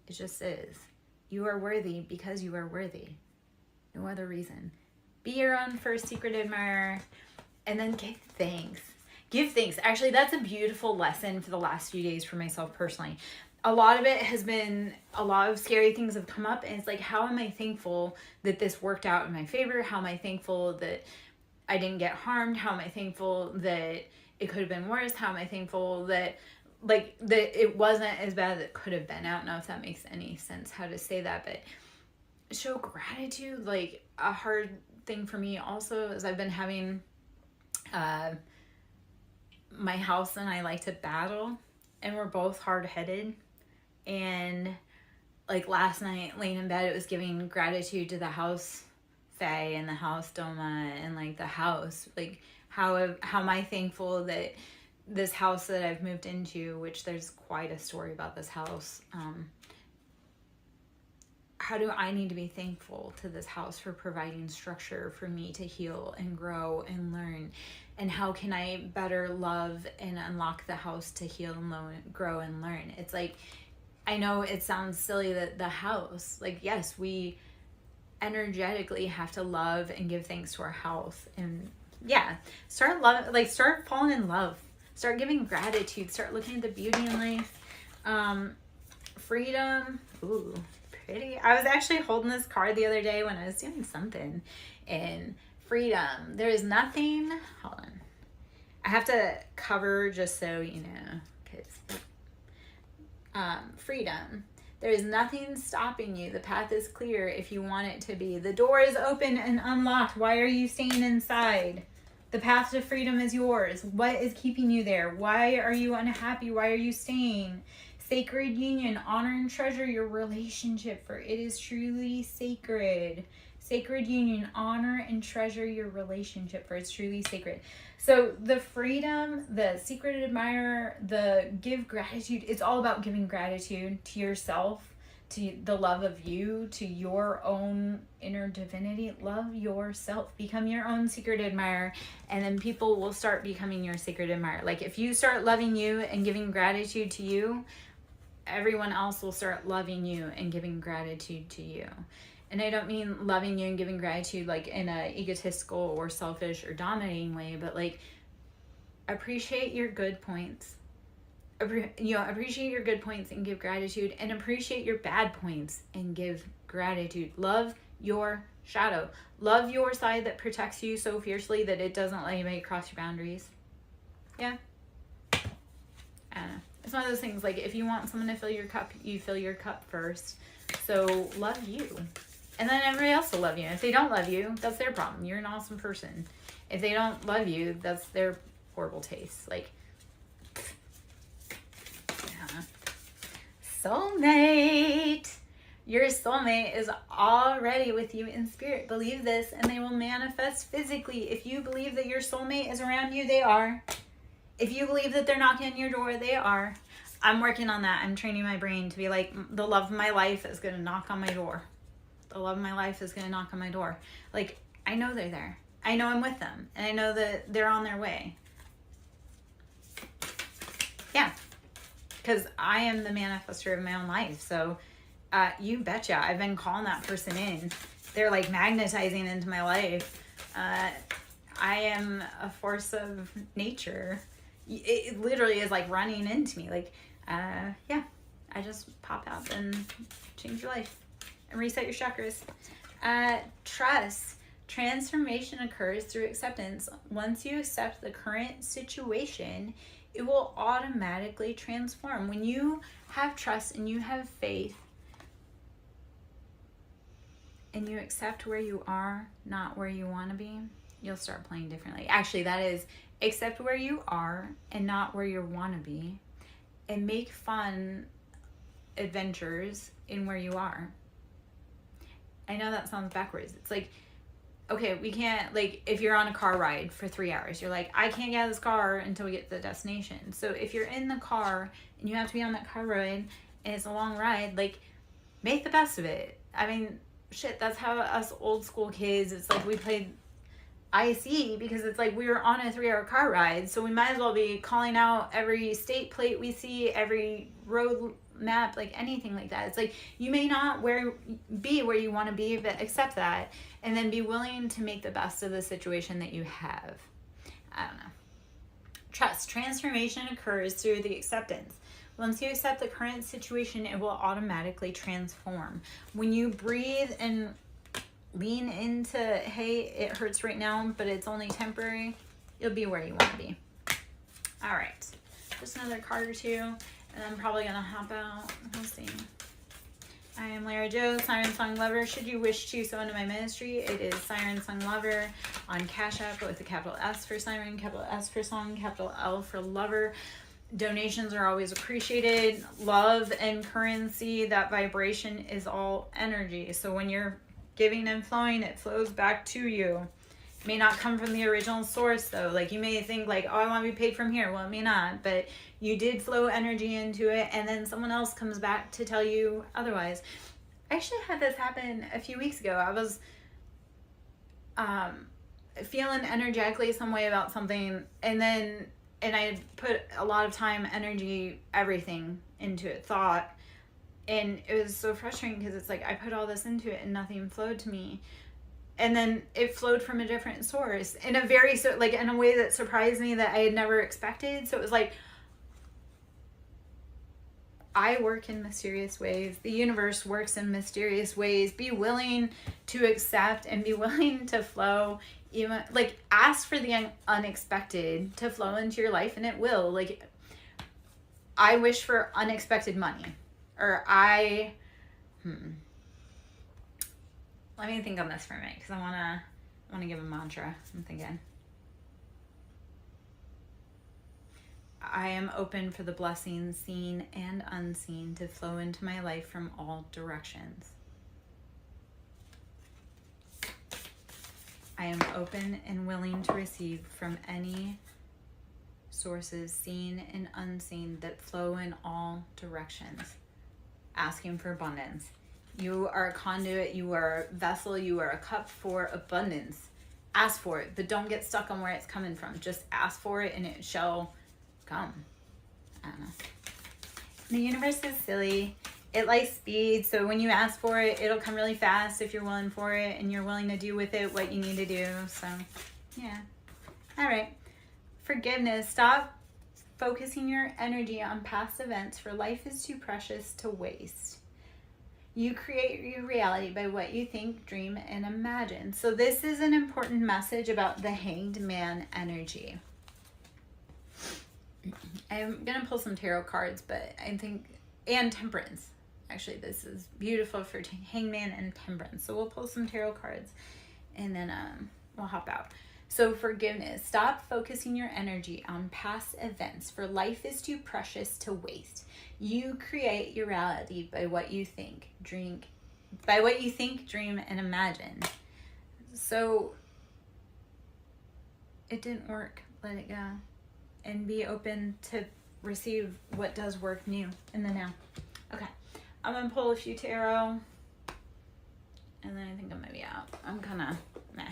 It just is. You are worthy because you are worthy. No other reason. Be your own first secret admirer and then give thanks. Give thanks. Actually, that's a beautiful lesson for the last few days for myself personally. A lot of it has been, a lot of scary things have come up, and it's like, how am I thankful that this worked out in my favor? How am I thankful that I didn't get harmed? How am I thankful that it could have been worse? How am I thankful that that it wasn't as bad as it could have been? I don't know if that makes any sense how to say that, but show gratitude. Like, a hard thing for me also is I've been having my house and I like to battle, and we're both hard-headed. And like last night laying in bed, it was giving gratitude to the house Faye and the house Doma and like the house. Like, how am I thankful that this house that I've moved into, which there's quite a story about this house, how do I need to be thankful to this house for providing structure for me to heal and grow and learn? And how can I better love and unlock the house to heal and grow and learn? It's like, I know it sounds silly that the house, like, yes, we energetically have to love and give thanks to our house. And yeah, start falling in love. Start giving gratitude. Start looking at the beauty in life. Freedom. Ooh, pretty. I was actually holding this card the other day when I was doing something. And freedom. There is nothing. Hold on. I have to cover just so you know, because freedom. There is nothing stopping you. The path is clear if you want it to be. The door is open and unlocked. Why are you staying inside? The path to freedom is yours. What is keeping you there? Why are you unhappy? Why are you staying? Sacred union. Honor and treasure your relationship, for it is truly sacred. Sacred union. Honor and treasure your relationship, for it's truly sacred. So the freedom, the secret admirer, the give gratitude, it's all about giving gratitude to yourself, to the love of you, to your own inner divinity. Love yourself. Become your own secret admirer, and then people will start becoming your secret admirer. Like, if you start loving you and giving gratitude to you, everyone else will start loving you and giving gratitude to you. And I don't mean loving you and giving gratitude like in a egotistical or selfish or dominating way, but like, appreciate your good points. Appreciate your good points and give gratitude, and appreciate your bad points and give gratitude. Love your shadow. Love your side that protects you so fiercely that it doesn't let anybody cross your boundaries. Yeah. I don't know. It's one of those things, like, if you want someone to fill your cup, you fill your cup first. So love you. And then everybody else will love you. If they don't love you, that's their problem. You're an awesome person. If they don't love you, that's their horrible taste. Like, yeah. Soulmate. Your soulmate is already with you in spirit. Believe this, and they will manifest physically. If you believe that your soulmate is around you, they are. If you believe that they're knocking on your door, they are. I'm working on that. I'm training my brain to be like, the love of my life is going to knock on my door. The love of my life is going to knock on my door. Like, I know they're there. I know I'm with them. And I know that they're on their way. Yeah. Because I am the manifester of my own life. So, you betcha. I've been calling that person in. They're like magnetizing into my life. I am a force of nature. It literally is like running into me. Like, yeah. I just pop out and change your life. And reset your chakras. Trust. Transformation occurs through acceptance. Once you accept the current situation, it will automatically transform. When you have trust and you have faith and you accept where you are, not where you want to be, you'll start playing differently. Actually, that is, accept where you are and not where you want to be, and make fun adventures in where you are. I know that sounds backwards. It's like, okay, we can't, like, if you're on a car ride for 3 hours, you're like, I can't get out of this car until we get to the destination. So if you're in the car and you have to be on that car ride and it's a long ride, like, make the best of it. I mean, shit, that's how us old school kids, it's like we played IC because it's like we were on a 3-hour car ride, so we might as well be calling out every state plate we see, every road map, like anything like that. It's like, you may not be where you want to be, but accept that, and then be willing to make the best of the situation that you have. I don't know. Trust. Transformation occurs through the acceptance. Once you accept the current situation, it will automatically transform. When you breathe and lean into, hey, it hurts right now, but it's only temporary, you'll be where you want to be. All right. Just another card or two, and I'm probably going to hop out. We'll see. I am Lara Joe, SirenSong Lover. Should you wish to sow into my ministry, it is SirenSong Lover on Cash App with a capital S for Siren, capital S for Song, capital L for Lover. Donations are always appreciated. Love and currency, that vibration is all energy. So when you're giving and flowing, it flows back to you. It may not come from the original source though. Like you may think like, oh, I want to be paid from here. Well, it may not, but you did flow energy into it, and then someone else comes back to tell you otherwise. I actually had this happen a few weeks ago. I was feeling energetically some way about something, and I had put a lot of time, energy, everything into it, thought, and it was so frustrating because it's like I put all this into it and nothing flowed to me. And then it flowed from a different source in a very, in a way that surprised me that I had never expected. So it was like, I work in mysterious ways. The universe works in mysterious ways. Be willing to accept and be willing to flow. Even like ask for the unexpected to flow into your life, and it will. Like I wish for unexpected money, or let me think on this for a minute because I wanna give a mantra. I'm thinking. I am open for the blessings seen and unseen to flow into my life from all directions. I am open and willing to receive from any sources seen and unseen that flow in all directions. Asking for abundance. You are a conduit, you are a vessel, you are a cup for abundance. Ask for it, but don't get stuck on where it's coming from. Just ask for it and it shall come. I don't know. The universe is silly. It likes speed, so when you ask for it, it'll come really fast if you're willing for it and you're willing to do with it what you need to do. So, yeah. All right. Forgiveness. Stop focusing your energy on past events, for life is too precious to waste. You create your reality by what you think, dream, and imagine. So this is an important message about the Hanged Man energy. I'm going to pull some tarot cards, but I think, and Temperance. Actually, this is beautiful for Hangman and Temperance. So we'll pull some tarot cards and then we'll hop out. So forgiveness. Stop focusing your energy on past events, for life is too precious to waste. You create your reality by what you think, dream, and imagine. So it didn't work. Let it go. And be open to receive what does work new in the now. Okay. I'm going to pull a few tarot. And then I think I'm going to be out. I'm kind of meh.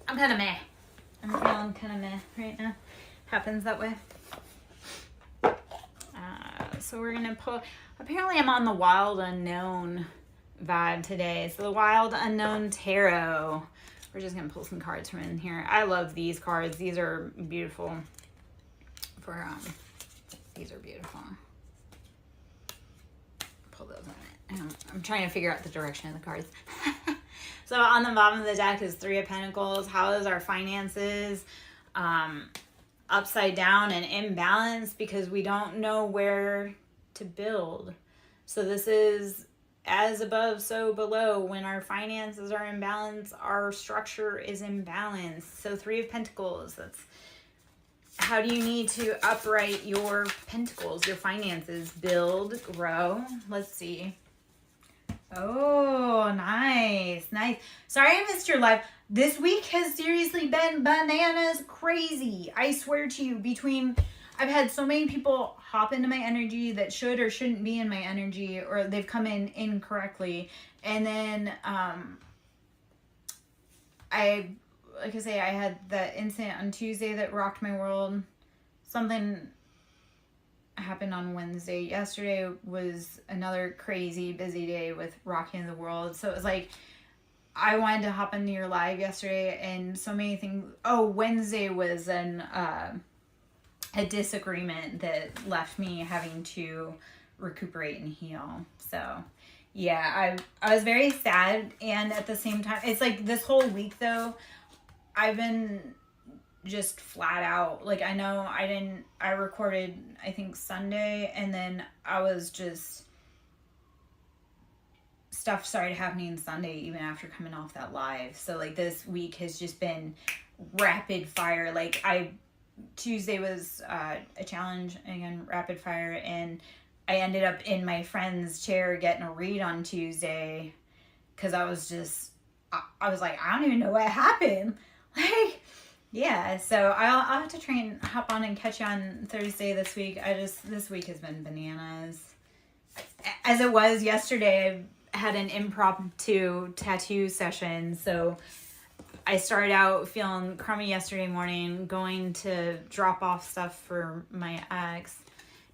I'm feeling kind of meh right now. Happens that way. So we're going to pull. Apparently I'm on the Wild Unknown vibe today. So the Wild Unknown Tarot. We're just going to pull some cards from in here. I love these cards. These are beautiful. These are beautiful. Pull those in it. I'm trying to figure out the direction of the cards. So on the bottom of the deck is Three of Pentacles. How is our finances upside down and imbalanced because we don't know where to build. So this is as above, so below. When our finances are imbalanced, our structure is imbalanced. So Three of Pentacles, that's how do you need to upright your pentacles, your finances? Build, grow. Let's see. Oh, nice. Sorry I missed your live. This week has seriously been bananas crazy. I swear to you, I've had so many people hop into my energy that should or shouldn't be in my energy, or they've come in incorrectly. And then, like I say, I had that incident on Tuesday that rocked my world. Something happened on Wednesday. Yesterday was another crazy busy day with rocking the world. So it was like, I wanted to hop into your live yesterday and so many things. Oh, Wednesday was a disagreement that left me having to recuperate and heal. So yeah, I was very sad. And at the same time, it's like this whole week though, I've been just flat out. Like, I know I recorded, I think Sunday, and then I was just stuff started happening Sunday, even after coming off that live. So like this week has just been rapid fire. Like Tuesday was a challenge, again, rapid fire, and I ended up in my friend's chair getting a read on Tuesday because I was like, I don't even know what happened. Like, yeah, so I'll have to hop on and catch you on Thursday this week. This week has been bananas. As it was yesterday, I had an impromptu tattoo session, so I started out feeling crummy yesterday morning, going to drop off stuff for my ex,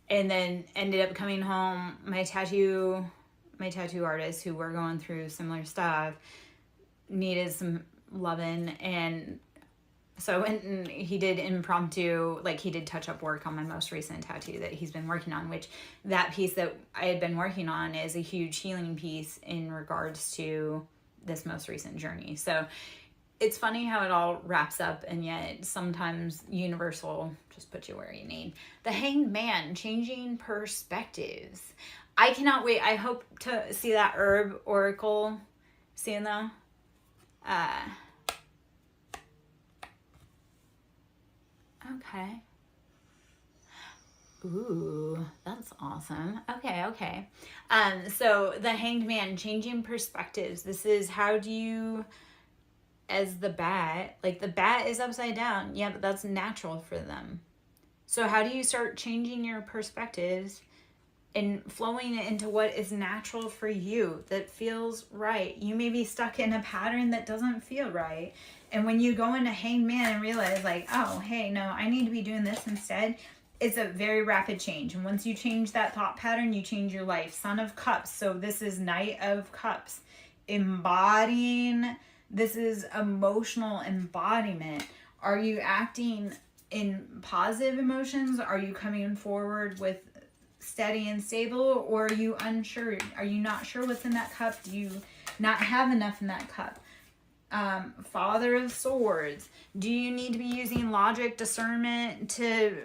and then ended up coming home. My tattoo artist, who were going through similar stuff, needed some loving, and so I went and he did impromptu, like he did touch-up work on my most recent tattoo that he's been working on, which that piece that I had been working on is a huge healing piece in regards to this most recent journey. So it's funny how it all wraps up, and yet sometimes universal just puts you where you need. The Hanged Man, changing perspectives. I cannot wait. I hope to see that herb oracle soon though. Okay. Ooh, that's awesome. Okay. So the Hanged Man, changing perspectives. This is how do you, as the bat, like the bat is upside down. Yeah, but that's natural for them. So how do you start changing your perspectives and flowing it into what is natural for you, that feels right? You may be stuck in a pattern that doesn't feel right. And when you go into Hanged Man and realize like, oh, hey, no, I need to be doing this instead, it's a very rapid change. And once you change that thought pattern, you change your life. Son of Cups. So this is Knight of Cups. Embodying, this is emotional embodiment. Are you acting in positive emotions? Are you coming forward with steady and stable? Or are you unsure? Are you not sure what's in that cup? Do you not have enough in that cup? Father of Swords. Do you need to be using logic, discernment to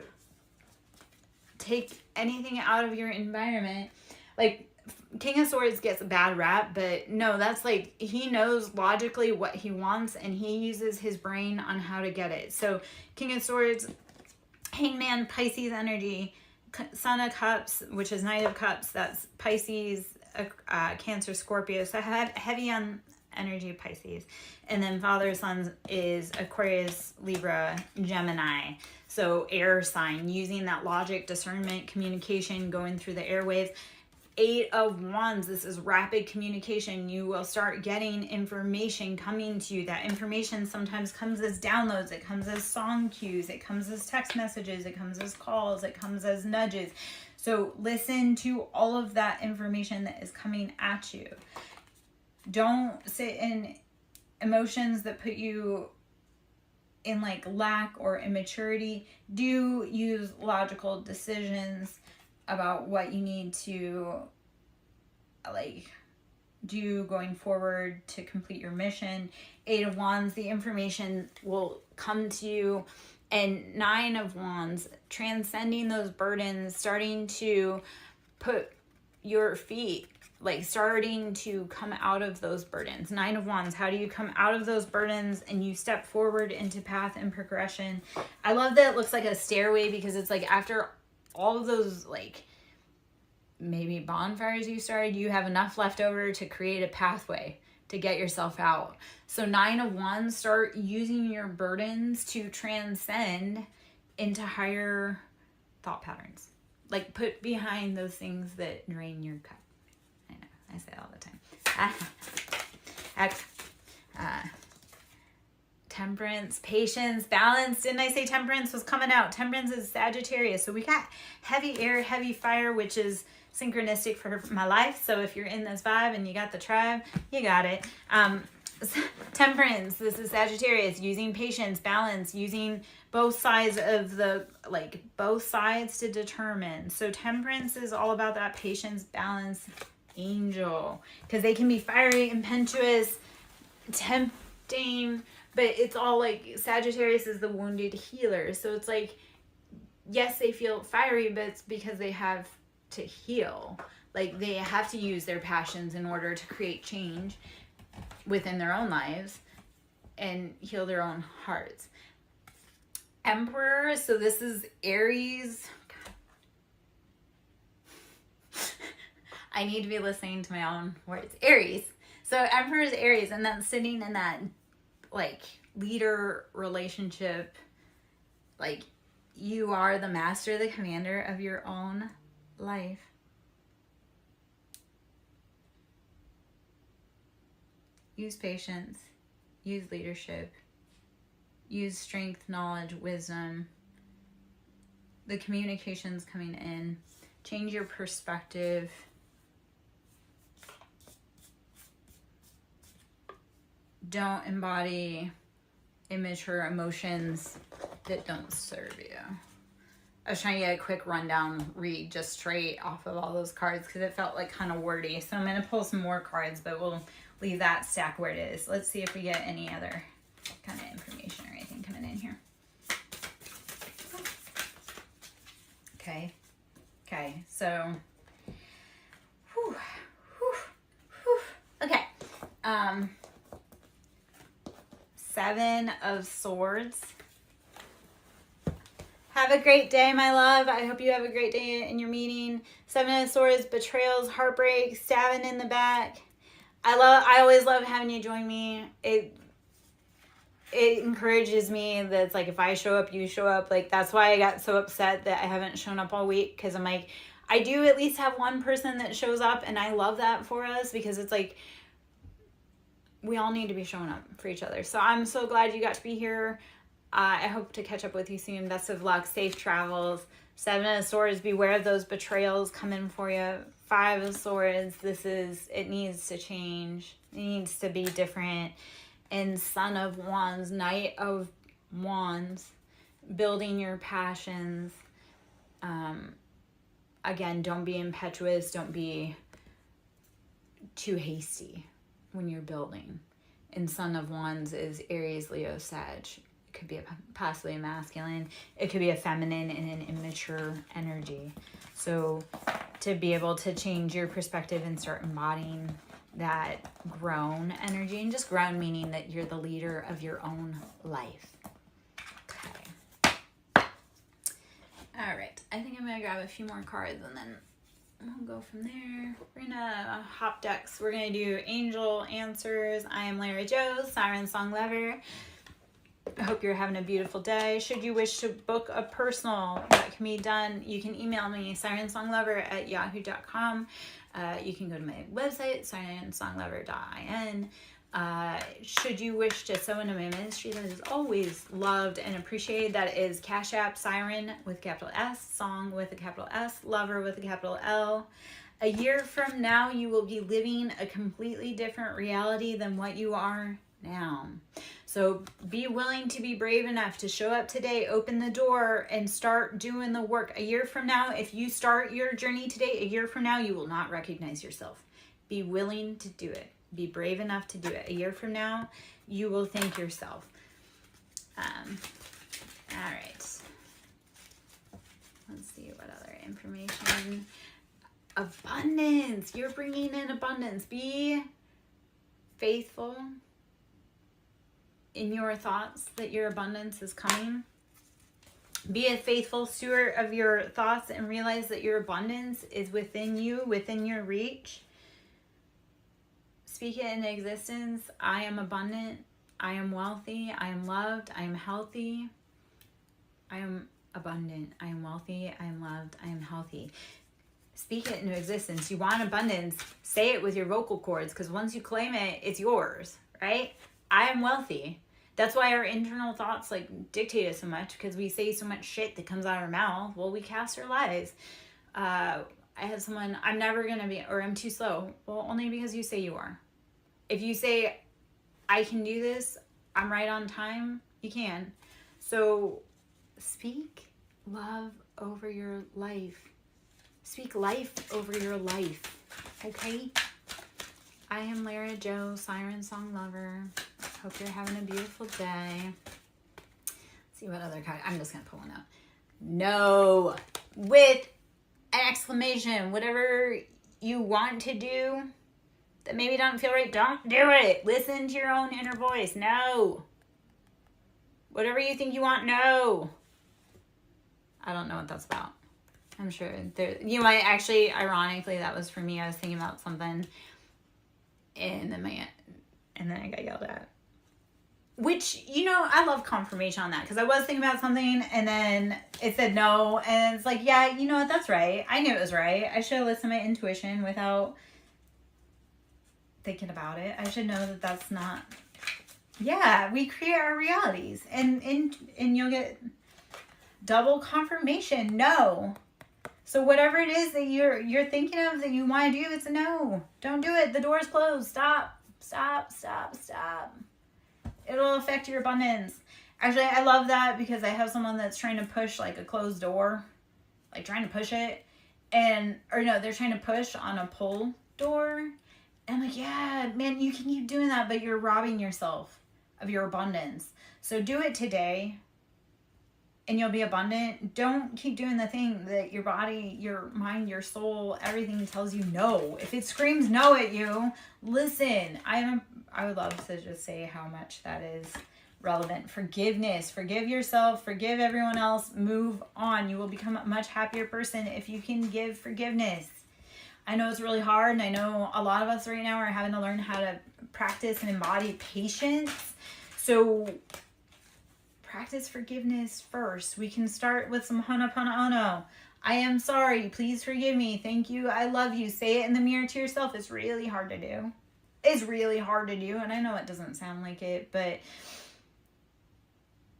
take anything out of your environment? Like King of Swords gets a bad rap, but no, that's like he knows logically what he wants and he uses his brain on how to get it. So King of Swords, Hangman, Pisces energy, Son of Cups, which is Knight of Cups, that's Pisces, Cancer, Scorpio, so heavy on energy of Pisces. And then Father Sons is Aquarius, Libra, Gemini. So air sign, using that logic, discernment, communication, going through the airwaves. 8 of Wands, this is rapid communication. You will start getting information coming to you. That information sometimes comes as downloads, it comes as song cues, it comes as text messages, it comes as calls, it comes as nudges. So listen to all of that information that is coming at you. Don't sit in emotions that put you in like lack or immaturity. Do use logical decisions about what you need to like do going forward to complete your mission. 8 of Wands, the information will come to you. And 9 of Wands, transcending those burdens, starting to put your feet, like starting to come out of those burdens. 9 of Wands, how do you come out of those burdens and you step forward into path and progression? I love that it looks like a stairway because it's like after all of those like maybe bonfires you started, you have enough left over to create a pathway to get yourself out. So 9 of Wands, start using your burdens to transcend into higher thought patterns. Like put behind those things that drain your cup. I know, I say it all the time. Temperance, patience, balance. Didn't I say temperance was coming out? Temperance is Sagittarius. So we got heavy air, heavy fire, which is synchronistic for my life. So if you're in this vibe and you got the tribe, you got it. Temperance, this is Sagittarius, using patience, balance, using both sides of the, like both sides to determine. So temperance is all about that patience, balance, angel, because they can be fiery, impetuous, tempting, but it's all like Sagittarius is the wounded healer. So it's like, yes, they feel fiery, but it's because they have to heal. Like, they have to use their passions in order to create change within their own lives and heal their own hearts. Emperor, so this is Aries. I need to be listening to my own words. Aries. So Emperor is Aries, and then sitting in that, like, leader relationship, like, you are the master, the commander of your own life. Use patience, use leadership, use strength, knowledge, wisdom. The communication's coming in. Change your perspective. Don't embody immature emotions that don't serve you. I was trying to get a quick rundown read just straight off of all those cards because it felt like kind of wordy. So I'm going to pull some more cards, but we'll leave that stack where it is. Let's see if we get any other kind of information or anything coming in here. Okay, so okay. 7 of Swords. Have a great day, my love. I hope you have a great day in your meeting. 7 of Swords, betrayals, heartbreak, stabbing in the back. I always love having you join me. It encourages me that it's like, if I show up, you show up. Like, that's why I got so upset that I haven't shown up all week, because I'm like, I do at least have one person that shows up, and I love that for us, because it's like, we all need to be showing up for each other. So I'm so glad you got to be here. I hope to catch up with you soon. Best of luck. Safe travels. 7 of Swords, beware of those betrayals coming for you. 5 of Swords, it needs to change. It needs to be different. And Son of Wands, Knight of Wands, building your passions. Again, don't be impetuous. Don't be too hasty when you're building. And Son of Wands is Aries, Leo, Sag. It could be possibly a masculine. It could be a feminine and an immature energy. So to be able to change your perspective and start embodying that grown energy, and just grown meaning that you're the leader of your own life. Okay. All right. I think I'm going to grab a few more cards and then we'll go from there. We're going to hop decks. We're going to do Angel Answers. I am Lara Jo, SirenSong Lover. I hope you're having a beautiful day. Should you wish to book a personal, that can be done. You can email me, sirensonglover@yahoo.com. You can go to my website, sirensonglover.in. Should you wish to sow into my ministry, that is always loved and appreciated. That is Cash App, Siren with capital S, Song with a capital S, Lover with a capital L. A year from now, you will be living a completely different reality than what you are now. So be willing to be brave enough to show up today, open the door, and start doing the work. A year from now, if you start your journey today, a year from now, you will not recognize yourself. Be willing to do it. Be brave enough to do it. A year from now, you will thank yourself. All right. Let's see what other information. Abundance. You're bringing in abundance. Be faithful in your thoughts that your abundance is coming. Be a faithful steward of your thoughts and realize that your abundance is within you, within your reach. Speak it into existence. I am abundant. I am wealthy. I am loved. I am healthy. I am abundant. I am wealthy. I am loved. I am healthy. Speak it into existence. You want abundance, say it with your vocal cords, because once you claim it, it's yours, right? I am wealthy. That's why our internal thoughts dictate us so much, because we say so much shit that comes out of our mouth. Well, we cast our lies. I had someone, I'm never going to be, or I'm too slow. Well, only because you say you are. If you say, I can do this, I'm right on time, you can. So speak love over your life. Speak life over your life, okay? I am Lara Jo, SirenSong Lover. Hope you're having a beautiful day. Let's see what other card. I'm just going to pull one out. No. With an exclamation, whatever you want to do that maybe don't feel right, don't do it. Listen to your own inner voice. No. Whatever you think you want, no. I don't know what that's about. I'm sure you might actually, ironically, that was for me. I was thinking about something and then I got yelled at. Which, I love confirmation on that, because I was thinking about something and then it said no, and it's like, yeah, you know what, that's right. I knew it was right. I should have listened to my intuition without thinking about it. I should know that that's not. Yeah, we create our realities, and you'll get double confirmation. No. So whatever it is that you're thinking of that you want to do, it's a no. Don't do it. The door's closed. Stop. Stop. Stop. Stop. It'll affect your abundance. Actually, I love that, because I have someone that's trying to push like a closed door, like trying to push it, they're trying to push on a pull door. And I'm like, yeah, man, you can keep doing that, but you're robbing yourself of your abundance. So do it today and you'll be abundant. Don't keep doing the thing that your body, your mind, your soul, everything tells you no. If it screams no at you, listen. I would love to just say how much that is relevant. Forgiveness. Forgive yourself. Forgive everyone else. Move on. You will become a much happier person if you can give forgiveness. I know it's really hard, and I know a lot of us right now are having to learn how to practice and embody patience. So practice forgiveness first. We can start with some Ho'oponopono. I am sorry. Please forgive me. Thank you. I love you. Say it in the mirror to yourself. It's really hard to do. It's really hard to do, and I know it doesn't sound like it, but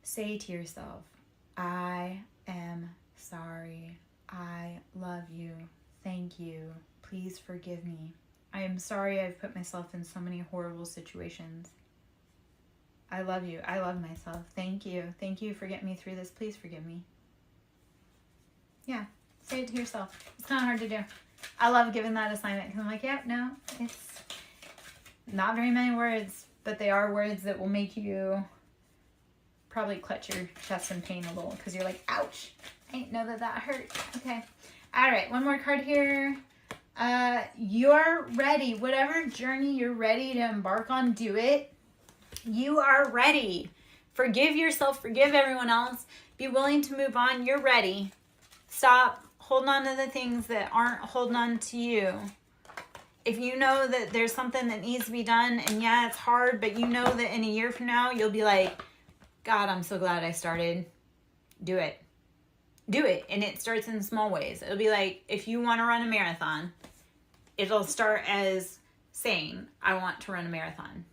say to yourself, I am sorry. I love you. Thank you. Please forgive me. I am sorry I've put myself in so many horrible situations. I love you. I love myself. Thank you. Thank you for getting me through this. Please forgive me. Yeah, say it to yourself. It's not hard to do. I love giving that assignment, because I'm like, yeah, no, it's not very many words, but they are words that will make you probably clutch your chest in pain a little, because you're like, ouch, I didn't know that hurt. Okay. All right, one more card here. You're ready. Whatever journey you're ready to embark on, do it. You are ready. Forgive yourself. Forgive everyone else. Be willing to move on. You're ready. Stop holding on to the things that aren't holding on to you. If you know that there's something that needs to be done, and yeah, it's hard, but you know that in a year from now, you'll be like, God, I'm so glad I started. Do it. Do it. And it starts in small ways. It'll be like, if you want to run a marathon, it'll start as saying, I want to run a marathon.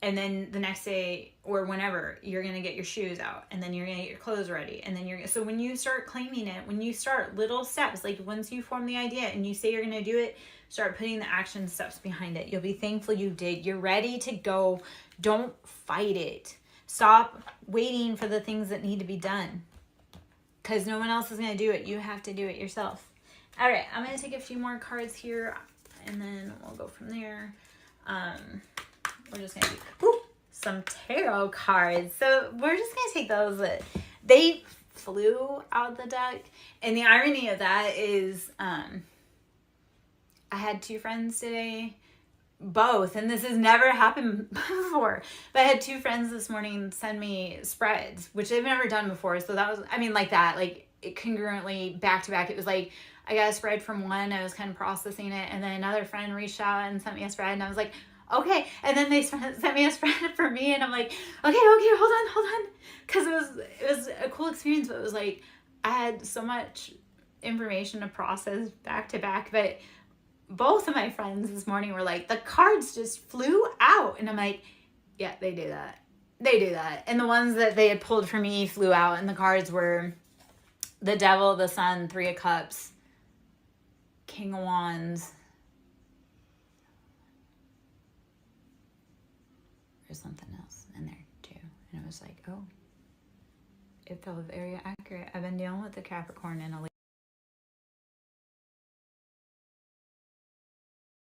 And then the next day or whenever, you're going to get your shoes out, and then you're going to get your clothes ready. And then so when you start claiming it, when you start little steps, like once you form the idea and you say you're going to do it, start putting the action steps behind it. You'll be thankful you did. You're ready to go. Don't fight it. Stop waiting for the things that need to be done, because no one else is going to do it. You have to do it yourself. All right, I'm going to take a few more cards here, and then we'll go from there. We're just going to do some tarot cards. So we're just going to take those. They flew out the deck. And the irony of that is I had two friends today, both, and this has never happened before, but I had two friends this morning send me spreads, which they've never done before. So that was, like it congruently back to back. It was like, I got a spread from one, I was kind of processing it, and then another friend reached out and sent me a spread, and I was like, okay. And then they sent me a spread for me, and I'm like, okay, hold on. Because it was a cool experience, but it was like, I had so much information to process back to back. But both of my friends this morning were like, the cards just flew out. And I'm like, yeah, they do that. They do that. And the ones that they had pulled for me flew out, and the cards were the Devil, the Sun, Three of Cups, King of Wands. There's something else in there too. And it was like, oh, it felt very accurate. I've been dealing with the Capricorn in a